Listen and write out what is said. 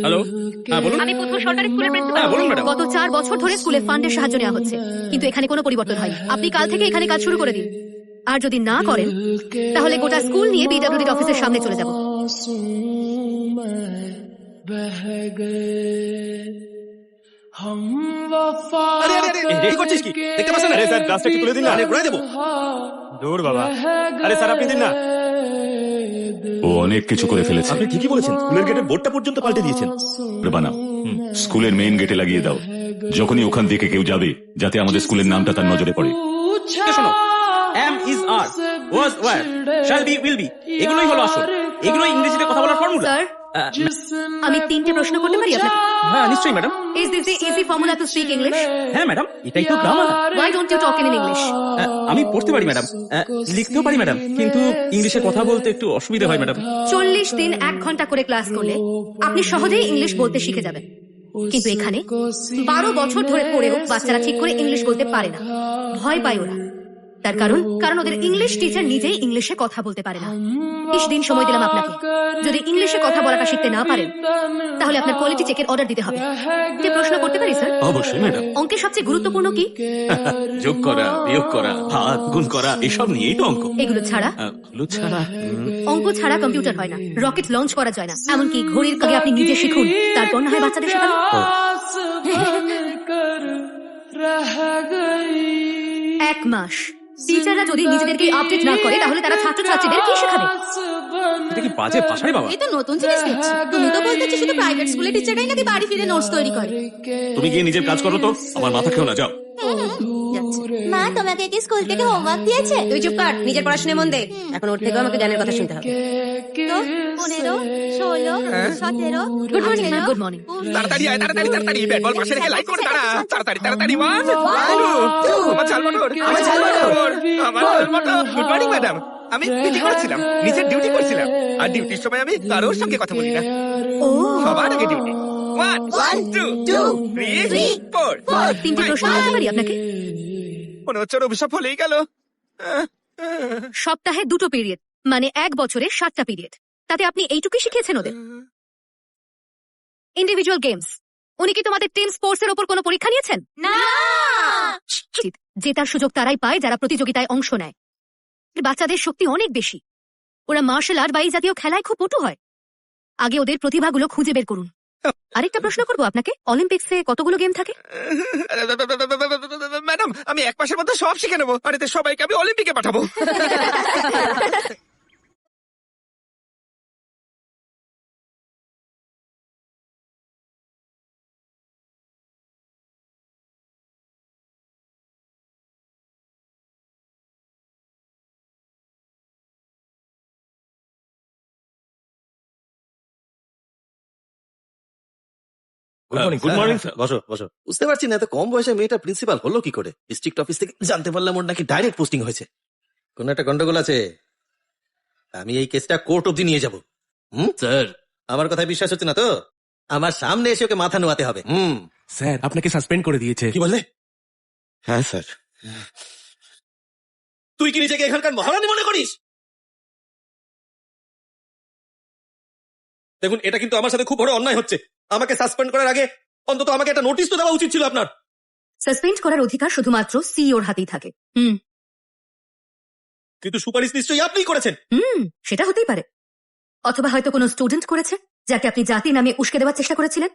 Hello, হ্যাঁ বলুন। আমি বুদ্ধ সরকারি স্কুলের প্রিন্সিপাল। হ্যাঁ, বলুন ম্যাডাম। গত 4 বছর ধরে স্কুলে ফান্ডের সাহায্য নেওয়া হচ্ছে, কিন্তু এখানে কোনো পরিবর্তন হয়নি। আপনি কাল থেকে এখানে কাজ শুরু করে দিন, আর যদি না করেন তাহলে গোটা স্কুল নিয়ে পিডব্লিউডি অফিসের সামনে চলে যাব। আরে আরে আরে কি করছিস কি? দেখতে পাচ্ছেন না? স্যার গ্লাসটা একটু তুলে দিন না, আমি ঘুরাই দেবো। দূর বাবা। আরে স্যার আপনি দিন না। ও অনেক কিছু করে ফেলেছে। আপনি ঠিকই বলেছেন, স্কুলের গেটের বোর্ডটা পর্যন্ত পাল্টে দিয়েছেন। বানাও, স্কুলের মেইন গেটে লাগিয়ে দাও। যখনই ওখান থেকে কেউ যাবে, যাতে আমাদের স্কুলের নামটা তার নজরে পড়ে। শোনো, am is are, was were, shall be will be, এগুলোই হলো আসল। এগুলোই ইংরেজিতে কথা বলার ফর্মুলা। স্যার, আমি 3টে প্রশ্ন করতে পারি আপনাকে? হ্যাঁ নিশ্চয়ই madam. Is this the easy formula to speak English? হ্যাঁ ম্যাডাম, এটাই তো grammar. Why don't you talk in English? আমি পড়তে পারি ম্যাডাম, লিখতেও পারি ম্যাডাম, কিন্তু ইংলিশে কথা বলতে একটু অসুবিধা হয় ম্যাডাম। 40 দিন 1 ঘন্টা করে ক্লাস করলে আপনি সহজেই ইংলিশ বলতে শিখে যাবেন, কিন্তু এখানে 12 বছর ধরে পড়েও বাচ্চারা ঠিক করে ইংলিশ বলতে পারে না। ভয় পায় ওরা। তার কারণ ওদের ইংলিশ টিচার নিজেই ইংলিশে কথা বলতে পারে না। 20 দিন সময় দিলাম আপনাকে। যদি ইংলিশে কথা বলাটা শিখতে না পারেন তাহলে আপনার কোয়ালিটি চেকের অর্ডার দিতে হবে। যে প্রশ্ন করতে পারি স্যার? অবশ্যই ম্যাডাম। অঙ্কের সবচেয়ে গুরুত্বপূর্ণ কি? যোগ করা, বিয়োগ করা, ভাগ, গুণ করা, এসব নিয়েই তো অঙ্ক। এগুলো ছাড়া এগুলো ছাড়া অঙ্ক ছাড়া কম্পিউটার হয় না, রকেট লঞ্চ করা যায় না। এমনকি ঘড়ির আগে আপনি নিজে শিখুন, তারপর না হয় বাচ্চাদের শেখাবেন। 1 মাস টিচাররা যদি নিজেদেরকে আপডেট না করে তাহলে তারা ছাত্রছাত্রীদের কি শেখাবে? এটা কি বাজে ভাষায় বাবা? এই তো নতুন জিনিস দেখছি। তুমি তো বলতেছো শুধু প্রাইভেট স্কুলে টিচাররাই নাকি বাড়ি ফিরে নোটস তৈরি করে। তুমি গিয়ে নিজের কাজ করো তো, আমার মাথা খেও না, যাও। মা তোমাকে কি স্কুল থেকে হোমওয়ার্ক দিয়েছে? তুই চুপ কর, নিজের পড়াশোনায় মন দে। এখন ওর থেকেও আমাকে জ্ঞানের কথা শুনতে হবে। তো 15, 16, 17। Good morning ma'am. Good morning. তাড়াতাড়ি আয়, তাড়াতাড়ি তাড়াতাড়ি, ব্যাট বল পাশে রেখে লাইন করে দাঁড়া। তাড়াতাড়ি তাড়াতাড়ি, 1 2 আমার ঝাল মটর, আমার ঝাল মটর, আমার ঝাল মটর। Good morning madam. আমি ডিউটি করছিলাম, নিজের ডিউটি করছিলাম, আর ডিউটির সময় আমি কারোর সঙ্গে কথা বলি না। ও, সবার আগে ডিউটি। 1 2 3 4। 3টে প্রশ্ন করতে পারি আপনাকে? মনে হচ্ছে ওর অভিশাপ হলেই গেল। সপ্তাহে 2টো পিরিয়ড, মানে 1 বছরে 7টা পিরিয়ড। তাতে আপনি এইটুকুই শিখিয়েছেন ওদের? ইন্ডিভিজুয়াল গেমস, উনি কি তোমাদের টিম স্পোর্টস এর উপর কোনো পরীক্ষা নিয়েছেন? না। জেতার সুযোগ তারাই পায় যারা প্রতিযোগিতায় অংশ নেয়। বাচ্চাদের শক্তি অনেক বেশি, ওরা মার্শাল আর্ট বা এই জাতীয় খেলায় খুব পটু হয়। আগে ওদের প্রতিভাগুলো খুঁজে বের করুন। আরেকটা প্রশ্ন করবো আপনাকে, অলিম্পিক্সে কতগুলো গেম থাকে? ম্যাডাম, আমি 1 মাসের মধ্যে সব শিখে নেবো, আর এতে সবাইকে আমি অলিম্পিকে পাঠাবো। Good morning sir. বসো বসো। বুঝতে পারছি না, এত কম বয়সে মেয়েটা প্রিন্সিপাল হলো কি করে। ডিস্ট্রিক্ট অফিস থেকে জানতে পারলাম ওর নাকি ডাইরেক্ট পোস্টিং হয়েছে। কোন একটা গন্ডগোল আছে। আমি এই কেসটা কোর্ট অব্দি নিয়ে যাব। স্যার, আমার কথায় বিশ্বাস হচ্ছে না তো? আমার সামনে এসে ওকে মাথা নোয়াতে হবে। স্যার আপনাকে সাসপেন্ড করে দিয়েছে। কি বললে? হ্যাঁ স্যার। তুই কি নিজেকে এখানকার মহারানী মনে করিস? দেখুন, এটা কিন্তু আমার সাথে খুব বড় অন্যায় হচ্ছে। আমাকে সাসপেন্ড করার আগে অন্তত আমাকে একটা নোটিশ তো দেওয়া উচিত ছিল আপনার। সাসপেন্ড করার অধিকার শুধুমাত্র সিইওর হাতেই থাকে। কিন্তু সুপারিশ নিশ্চয়ই আপনিই করেছেন। সেটা হতেই পারে, অথবা হয়তো কোনো স্টুডেন্ট করেছে যাকে আপনি জাতির নামে উস্কে দেওয়ার চেষ্টা করেছিলেন।